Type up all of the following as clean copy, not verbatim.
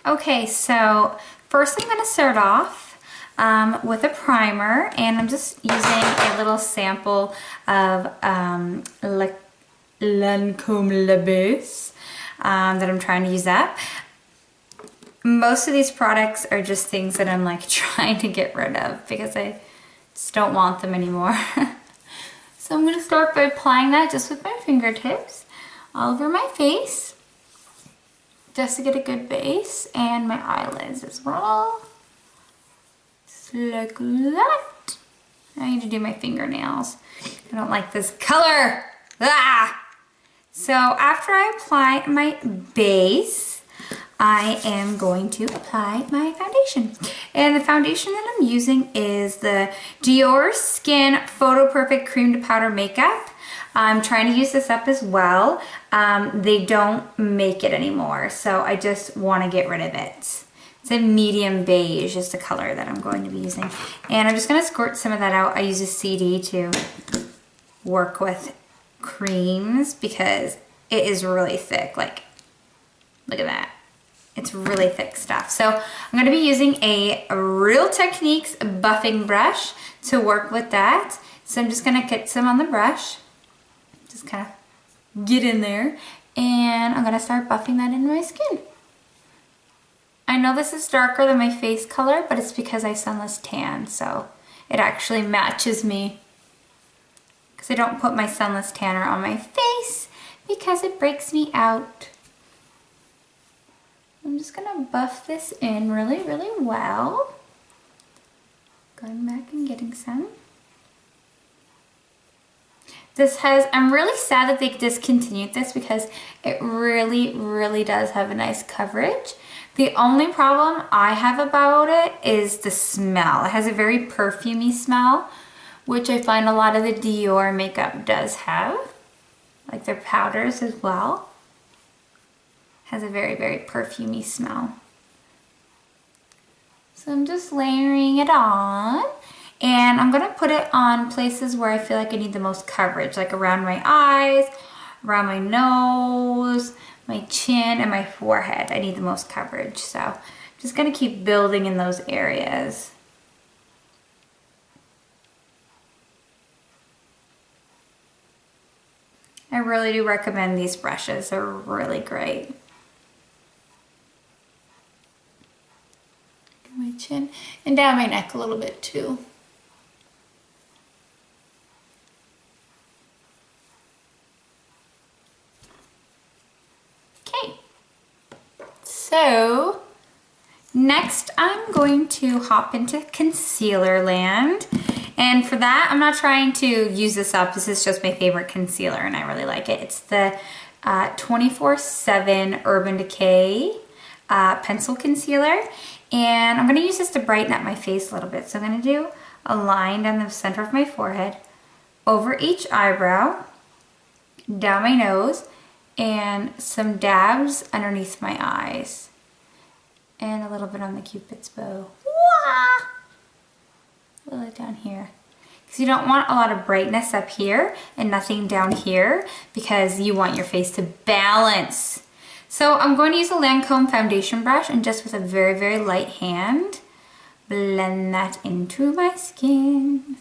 Okay, so first I'm going to start off with a primer, and I'm just using a little sample of Lancome La Base that I'm trying to use up. Most of these products are just things that I'm like trying to get rid of because I just don't want them anymore. So I'm going to start by applying that just with my fingertips all over my face, just to get a good base, and my eyelids as well. Just like that. I need to do my fingernails. I don't like this color. Ah! So after I apply my base, I am going to apply my foundation. And the foundation that I'm using is the Dior Skin Photo Perfect Cream to Powder Makeup. I'm trying to use this up as well. They don't make it anymore, so I just want to get rid of it. It's a medium beige is the color that I'm going to be using. And I'm just going to squirt some of that out. I use a CD to work with creams because it is really thick. Like, look at that. It's really thick stuff. So I'm going to be using a Real Techniques buffing brush to work with that. So I'm just going to get some on the brush. Just kind of get in there. And I'm going to start buffing that into my skin. I know this is darker than my face color, but it's because I sunless tan. So it actually matches me. Because I don't put my sunless tanner on my face because it breaks me out. I'm just gonna buff this in really, really well. Going back and getting some. I'm really sad that they discontinued this because it really, really does have a nice coverage. The only problem I have about it is the smell. It has a very perfumey smell, which I find a lot of the Dior makeup does have. Like their powders as well. Has a very, very perfumey smell. So I'm just layering it on, and I'm gonna put it on places where I feel like I need the most coverage, like around my eyes, around my nose, my chin, and my forehead. I need the most coverage, so I'm just gonna keep building in those areas. I really do recommend these brushes. They're really great. My chin and down my neck a little bit too. Okay, so next I'm going to hop into concealer land, and for that I'm not trying to use this up. This is just my favorite concealer and I really like it. It's the 24/7 Urban Decay pencil concealer. And I'm going to use this to brighten up my face a little bit. So I'm going to do a line down the center of my forehead, over each eyebrow, down my nose, and some dabs underneath my eyes. And a little bit on the Cupid's bow. Wah! A little down here. Because you don't want a lot of brightness up here and nothing down here because you want your face to balance. So I'm going to use a Lancome foundation brush and just with a very, very light hand, blend that into my skin.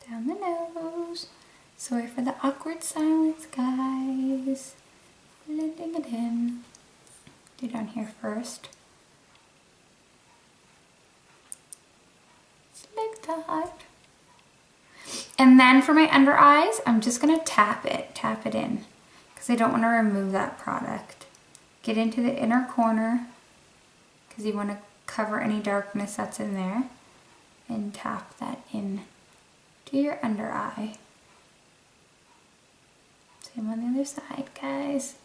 Down the nose. Sorry for the awkward silence, guys. Blending it in. Do down here first. Like that. And then for my under eyes, I'm just gonna tap it in, because I don't want to remove that product. Get into the inner corner, because you want to cover any darkness that's in there, and tap that in to your under eye. Same on the other side, guys.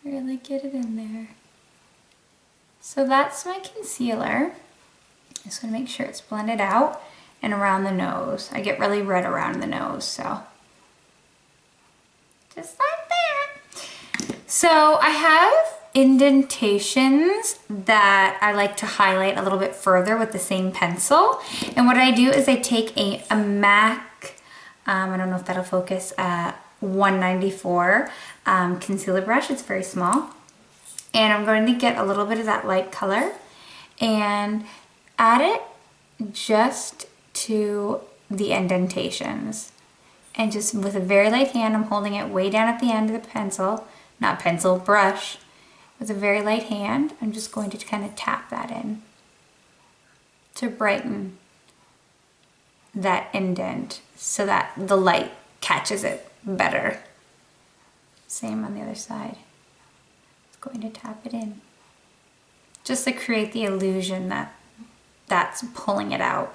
Really get it in there. So that's my concealer. Just gonna make sure it's blended out and around the nose. I get really red around the nose, so just like that. So I have indentations that I like to highlight a little bit further with the same pencil. And what I do is I take a MAC, I don't know if that'll focus, 194 concealer brush. It's very small. And I'm going to get a little bit of that light color and add it just to the indentations. And just with a very light hand, I'm holding it way down at the end of the pencil, not pencil, brush. With a very light hand, I'm just going to kind of tap that in to brighten that indent so that the light catches it better. Same on the other side. It's going to tap it in just to create the illusion that that's pulling it out.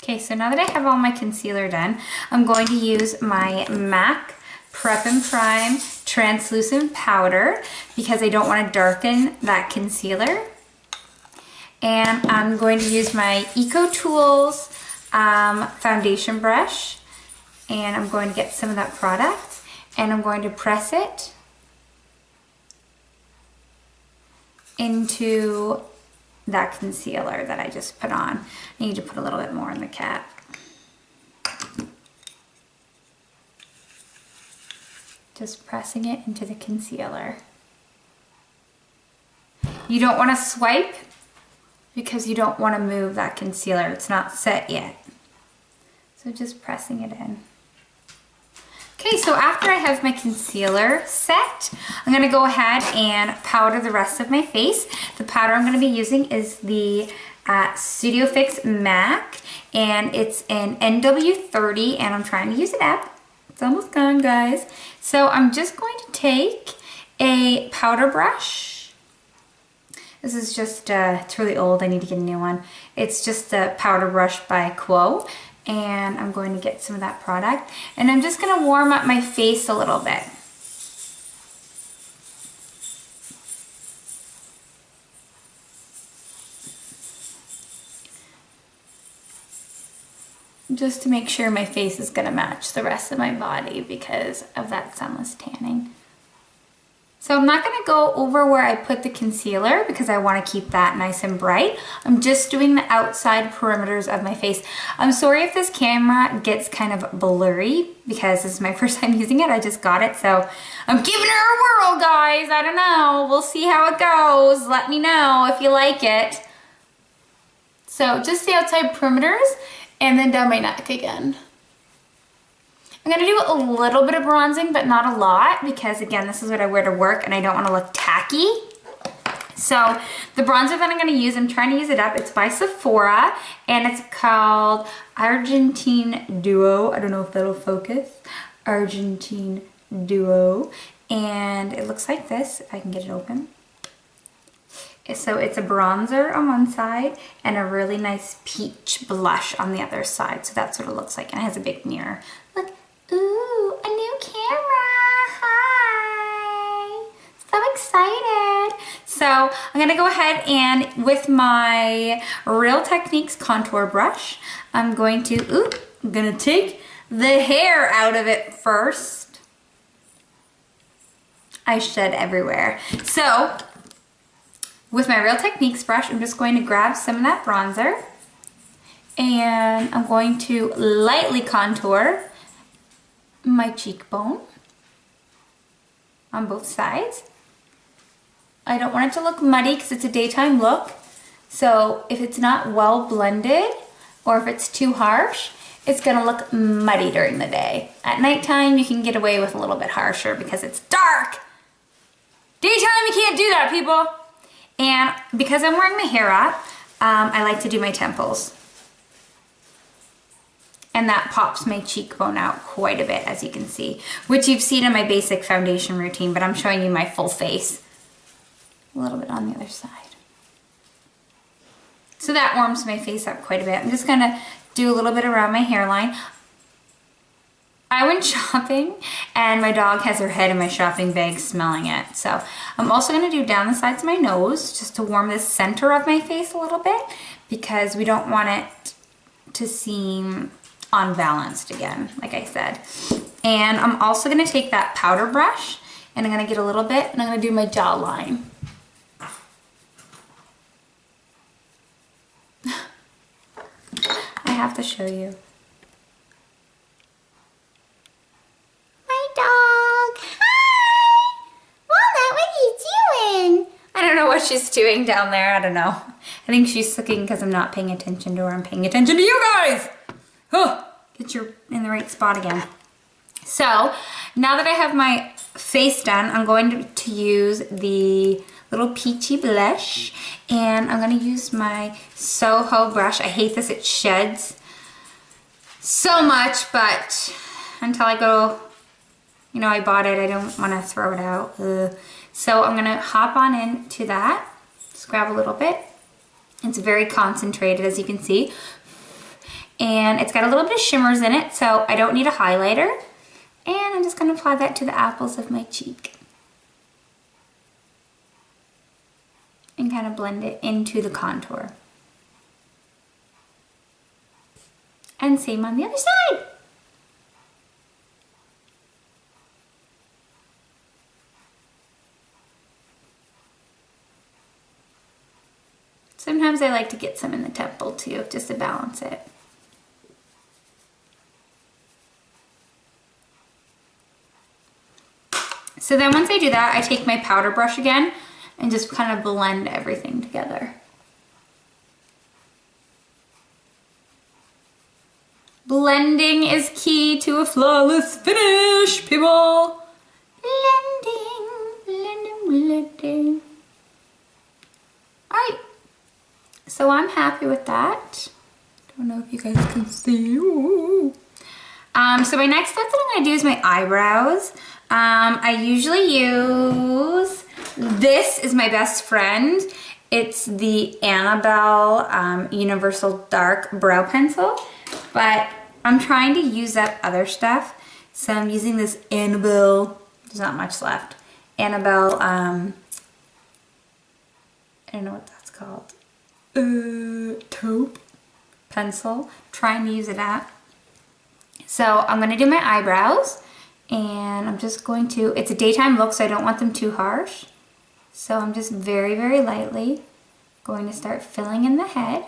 Okay, so now that I have all my concealer done, I'm going to use my MAC Prep and Prime translucent powder because I don't want to darken that concealer. And I'm going to use my EcoTools foundation brush, and I'm going to get some of that product and I'm going to press it into that concealer that I just put on. I need to put a little bit more in the cap. Just pressing it into the concealer. You don't want to swipe because you don't want to move that concealer. It's not set yet. So just pressing it in. Okay, so after I have my concealer set, I'm going to go ahead and powder the rest of my face. The powder I'm going to be using is the Studio Fix MAC, and it's in NW30, and I'm trying to use it up. It's almost gone, guys. So I'm just going to take a powder brush. This is just, it's really old, I need to get a new one. It's just a powder brush by Quo. And I'm going to get some of that product. And I'm just going to warm up my face a little bit. Just to make sure my face is going to match the rest of my body because of that sunless tanning. So I'm not going to go over where I put the concealer because I want to keep that nice and bright. I'm just doing the outside perimeters of my face. I'm sorry if this camera gets kind of blurry because this is my first time using it. I just got it, so I'm giving her a whirl, guys. I don't know. We'll see how it goes. Let me know if you like it. So just the outside perimeters and then down my neck again. I'm gonna do a little bit of bronzing, but not a lot, because again, this is what I wear to work and I don't wanna look tacky. So the bronzer that I'm gonna use, I'm trying to use it up. It's by Sephora and it's called Argentine Duo. I don't know if that'll focus. Argentine Duo. And it looks like this, if I can get it open. So it's a bronzer on one side and a really nice peach blush on the other side. So that's what it looks like. And it has a big mirror. Look. Ooh, a new camera. Hi. So excited. So I'm going to go ahead and with my Real Techniques contour brush, I'm going to take the hair out of it first. I shed everywhere. So with my Real Techniques brush, I'm just going to grab some of that bronzer and I'm going to lightly contour my cheekbone on both sides. I don't want it to look muddy because it's a daytime look. So if it's not well blended or if it's too harsh, it's gonna look muddy during the day. At nighttime, you can get away with a little bit harsher because it's dark. Daytime, you can't do that, people. And because I'm wearing my hair up, I like to do my temples. And that pops my cheekbone out quite a bit, as you can see, which you've seen in my basic foundation routine, but I'm showing you my full face. A little bit on the other side. So that warms my face up quite a bit. I'm just gonna do a little bit around my hairline. I went shopping and my dog has her head in my shopping bag smelling it. So I'm also gonna do down the sides of my nose just to warm the center of my face a little bit because we don't want it to seem unbalanced again, like I said. And I'm also gonna take that powder brush and I'm gonna get a little bit and I'm gonna do my jawline. I have to show you. My dog, hi! Walnut, what are you doing? I don't know what she's doing down there, I don't know. I think she's looking because I'm not paying attention to her, I'm paying attention to you guys! Oh, get you in the right spot again. So, now that I have my face done, I'm going to use the little peachy blush, and I'm gonna use my Soho brush. I hate this, it sheds so much, but until I go, you know, I bought it, I don't wanna throw it out. Ugh. So I'm gonna hop on into that, just grab a little bit. It's very concentrated, as you can see. And it's got a little bit of shimmers in it, so I don't need a highlighter. And I'm just gonna apply that to the apples of my cheek. And kind of blend it into the contour. And same on the other side. Sometimes I like to get some in the temple too, just to balance it. So then once I do that, I take my powder brush again and just kind of blend everything together. Blending is key to a flawless finish, people. Blending, blending, blending. All right, so I'm happy with that. Don't know if you guys can see. Ooh. So my next step that I'm gonna do is my eyebrows. I usually use, this is my best friend. It's the Annabelle Universal Dark Brow Pencil, but I'm trying to use up other stuff. So I'm using this Annabelle, there's not much left. Annabelle, I don't know what that's called. Taupe pencil, trying to use it up. So I'm gonna do my eyebrows. And I'm just going to, it's a daytime look, so I don't want them too harsh. So I'm just very, very lightly going to start filling in the head.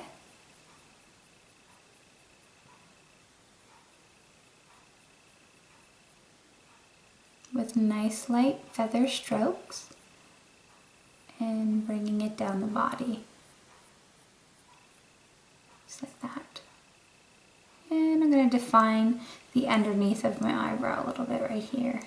With nice light feather strokes. And bringing it down the body. Just like that. And I'm going to define the underneath of my eyebrow a little bit right here.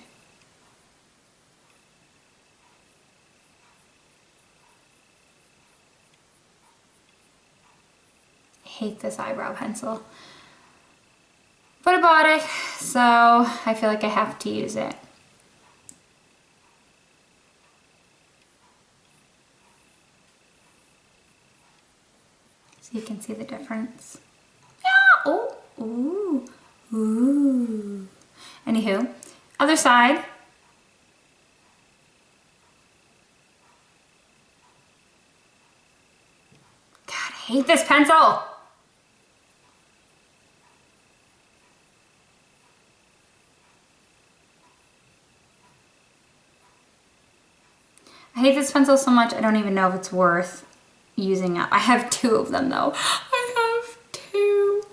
I hate this eyebrow pencil, but I bought it, so I feel like I have to use it. So you can see the difference. Yeah! Oh! Ooh! Ooh. Anywho, other side. God, I hate this pencil. I hate this pencil so much, I don't even know if it's worth using up. I have 2 of them though. I have 2.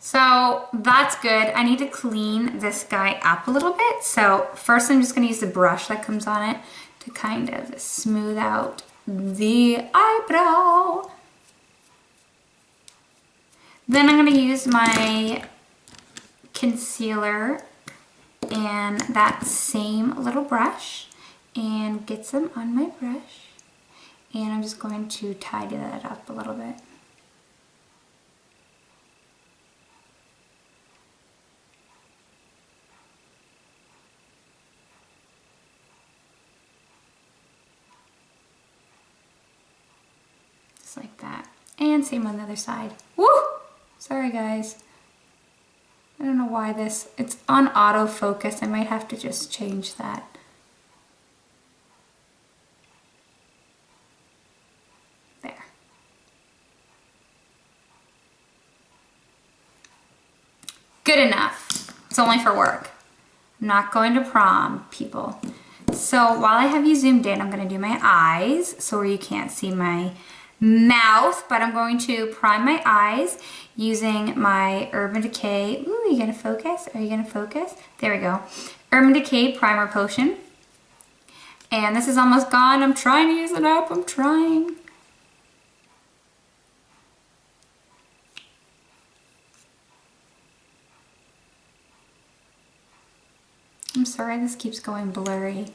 So that's good. I need to clean this guy up a little bit. So first I'm just gonna use the brush that comes on it to kind of smooth out the eyebrow. Then I'm gonna use my concealer and that same little brush and get some on my brush. And I'm just going to tidy that up a little bit. Just like that. And same on the other side. Woo! Sorry guys. I don't know why it's on autofocus. I might have to just change that. There. Good enough. It's only for work. I'm not going to prom, people. So while I have you zoomed in, I'm gonna do my eyes so where you can't see my mouth, but I'm going to prime my eyes using my Urban Decay. Ooh, are you gonna focus? Are you gonna focus? There we go. Urban Decay Primer Potion. And this is almost gone. I'm trying to use it up. I'm trying. I'm sorry, this keeps going blurry.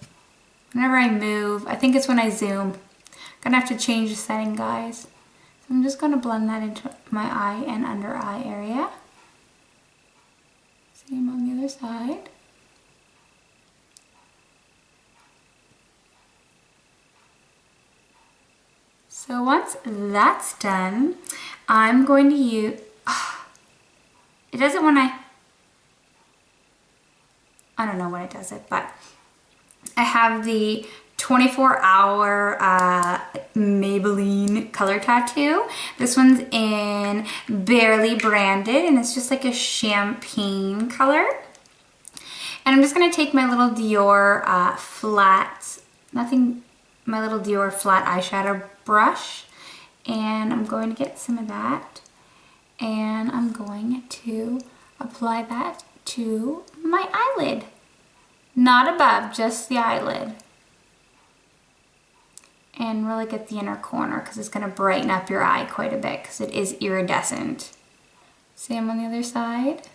Whenever I move, I think it's when I zoom. I'm gonna have to change the setting, guys. So I'm just gonna blend that into my eye and under eye area. Same on the other side. So once that's done, I'm going to use, it doesn't when I don't know when it does it, but I have the 24-hour Maybelline color tattoo. This one's in Barely Branded, and it's just like a champagne color. And I'm just gonna take my little Dior my little Dior flat eyeshadow brush, and I'm going to get some of that, and I'm going to apply that to my eyelid. Not above, just the eyelid. And really get the inner corner because it's gonna brighten up your eye quite a bit because it is iridescent. Same on the other side.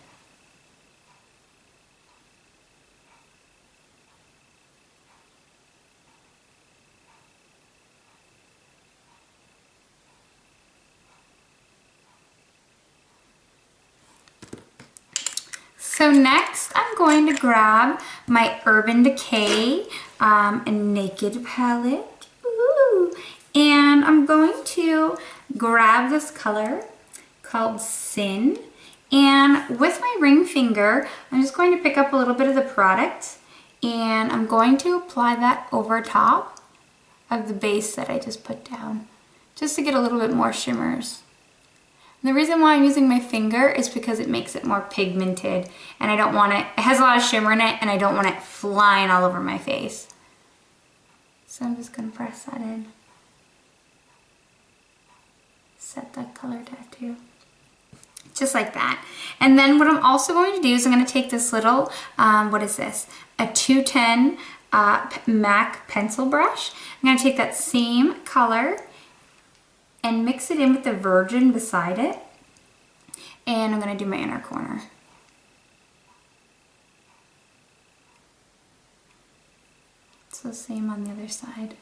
So next I'm going to grab my Urban Decay Naked palette. Ooh. And I'm going to grab this color called Sin. And with my ring finger, I'm just going to pick up a little bit of the product and I'm going to apply that over top of the base that I just put down, just to get a little bit more shimmers. And the reason why I'm using my finger is because it makes it more pigmented and I don't want it has a lot of shimmer in it and I don't want it flying all over my face. So I'm just gonna press that in. Set that color tattoo. Just like that. And then what I'm also going to do is I'm gonna take this little, what is this? A 210 MAC pencil brush. I'm gonna take that same color and mix it in with the Virgin beside it. And I'm gonna do my inner corner. So same on the other side.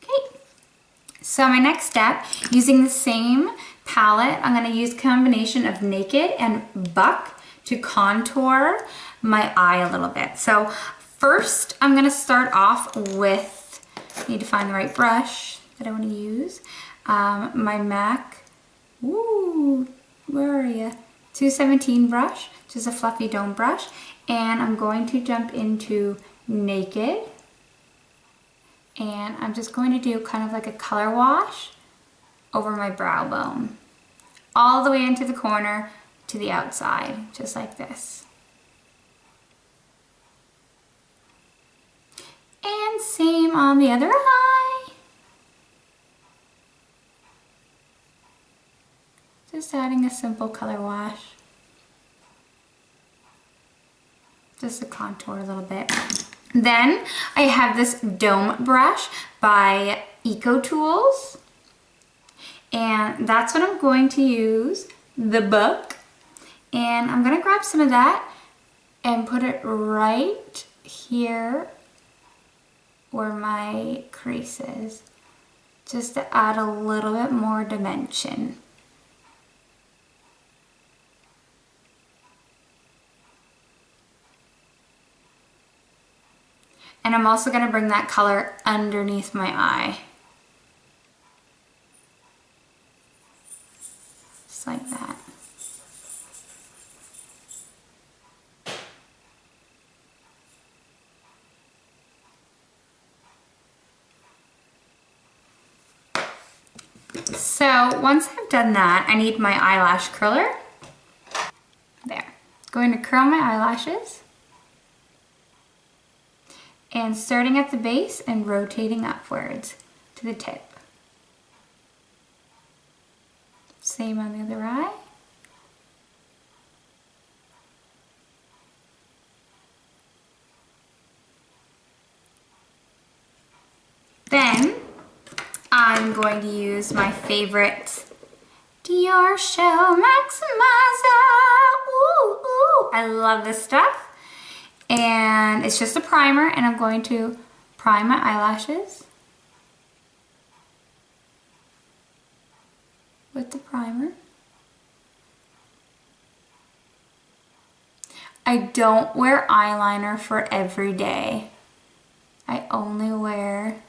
Okay, so my next step, using the same palette, I'm gonna use a combination of Naked and Buck to contour my eye a little bit. So first, I'm gonna start off with, I need to find the right brush that I wanna use. My MAC, ooh, where are you? 217 brush, just a fluffy dome brush. And I'm going to jump into Naked. And I'm just going to do kind of like a color wash over my brow bone. All the way into the corner to the outside, just like this. And same on the other eye. Just adding a simple color wash. Just to contour a little bit. Then I have this dome brush by Eco Tools. And that's what I'm going to use, the Buck. And I'm gonna grab some of that and put it right here where my crease is, just to add a little bit more dimension. And I'm also gonna bring that color underneath my eye. Just like that. So once I've done that, I need my eyelash curler. There. Going to curl my eyelashes. And starting at the base and rotating upwards to the tip. Same on the other eye. Then I'm going to use my favorite Dior Shell Maximizer. Ooh, ooh, I love this stuff. And it's just a primer, and I'm going to prime my eyelashes with the primer. I don't wear eyeliner for every day. I only wear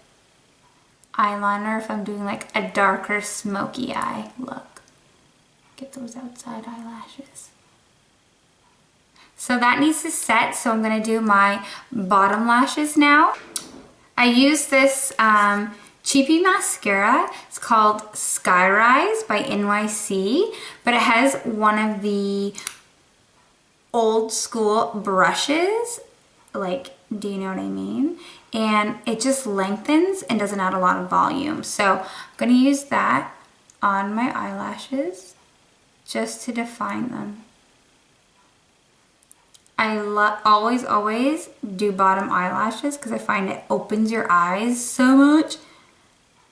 eyeliner if I'm doing like a darker smoky eye look. Get those outside eyelashes. So that needs to set, so I'm gonna do my bottom lashes now. I use this cheapy mascara. It's called Skyrise by NYC, but it has one of the old school brushes, like, do you know what I mean? And it just lengthens and doesn't add a lot of volume. So I'm gonna use that on my eyelashes just to define them. I always do bottom eyelashes because I find it opens your eyes so much,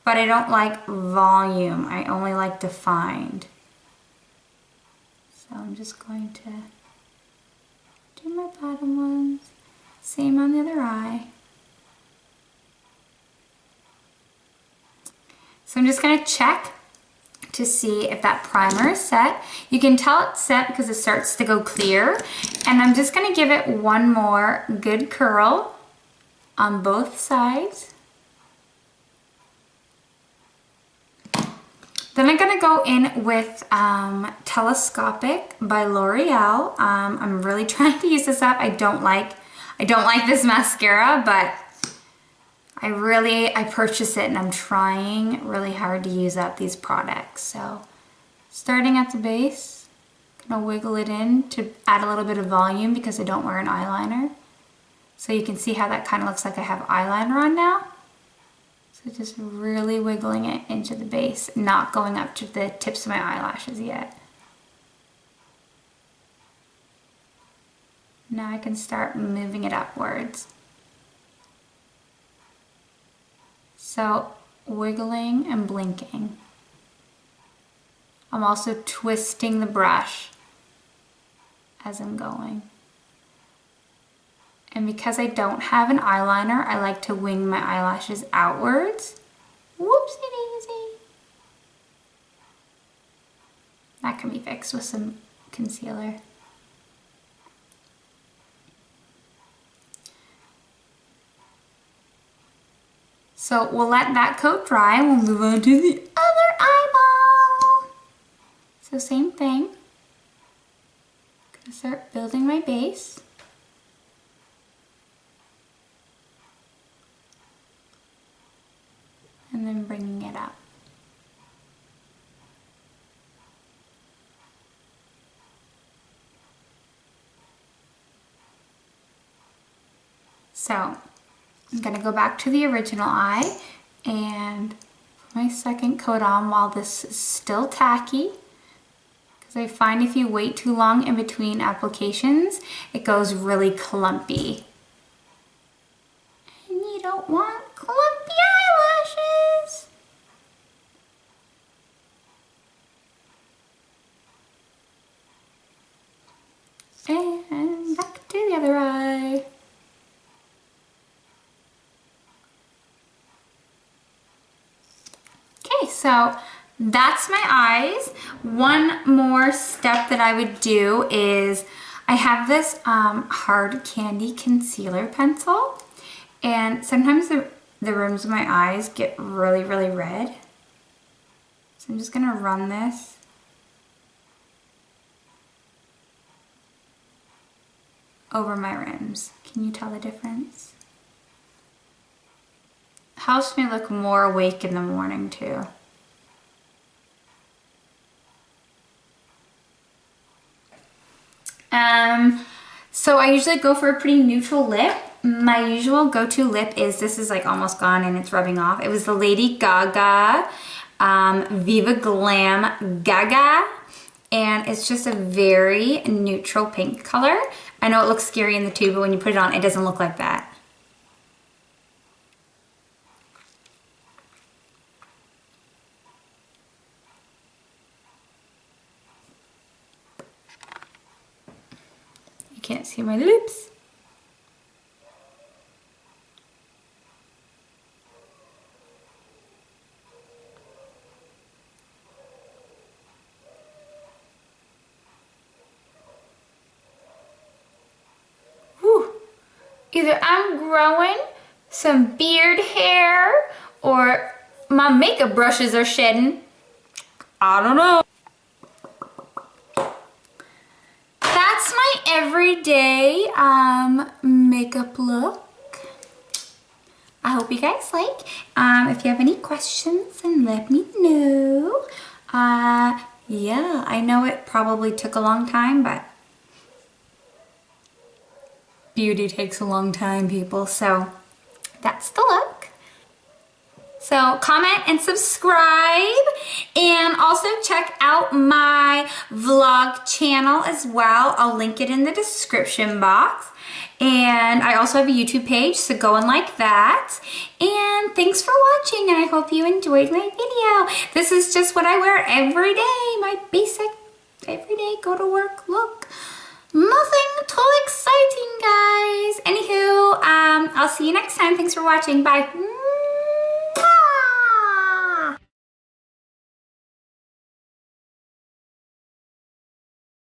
but I don't like volume. I only like defined. So I'm just going to do my bottom ones. Same on the other eye. So I'm just gonna check to see if that primer is set. You can tell it's set because it starts to go clear. And I'm just gonna give it one more good curl on both sides. Then I'm gonna go in with Telescopic by L'Oreal. I'm really trying to use this up. I don't like this mascara, but I purchased it and I'm trying really hard to use up these products. So starting at the base, gonna wiggle it in to add a little bit of volume because I don't wear an eyeliner. So you can see how that kind of looks like I have eyeliner on now. So just really wiggling it into the base, not going up to the tips of my eyelashes yet. Now I can start moving it upwards. So wiggling and blinking. I'm also twisting the brush as I'm going. And because I don't have an eyeliner, I like to wing my eyelashes outwards. Whoopsie daisy. That can be fixed with some concealer. So we'll let that coat dry and we'll move on to the other eyeball. So same thing. Gonna start building my base. And then bringing it up. So I'm gonna go back to the original eye and put my second coat on while this is still tacky. Because I find if you wait too long in between applications, it goes really clumpy. And you don't want clumpy eyelashes. And back to the other eye. Okay, so that's my eyes. One more step that I would do is I have this hard candy concealer pencil, And sometimes the rims of my eyes get really, really red. So I'm just gonna run this. Over my rims. Can you tell the difference? Helps me look more awake in the morning too. So I usually go for a pretty neutral lip. My usual go-to lip is, this is like almost gone and it's rubbing off. It was the Lady Gaga Viva Glam Gaga. And it's just a very neutral pink color. I know it looks scary in the tube, but when you put it on, it doesn't look like that. You can't see my lips. Either I'm growing some beard hair or my makeup brushes are shedding. I don't know. That's my everyday makeup look. I hope you guys like. If you have any questions, then let me know. Yeah, I know it probably took a long time, but beauty takes a long time, people. So that's the look. So comment and subscribe, and also check out my vlog channel as well. I'll link it in the description box. And I also have a YouTube page, so go and like that. And thanks for watching, and I hope you enjoyed my video. This is just what I wear every day, my basic everyday go to work look. Nothing too exciting, guys. Anywho, I'll see you next time. Thanks for watching. Bye.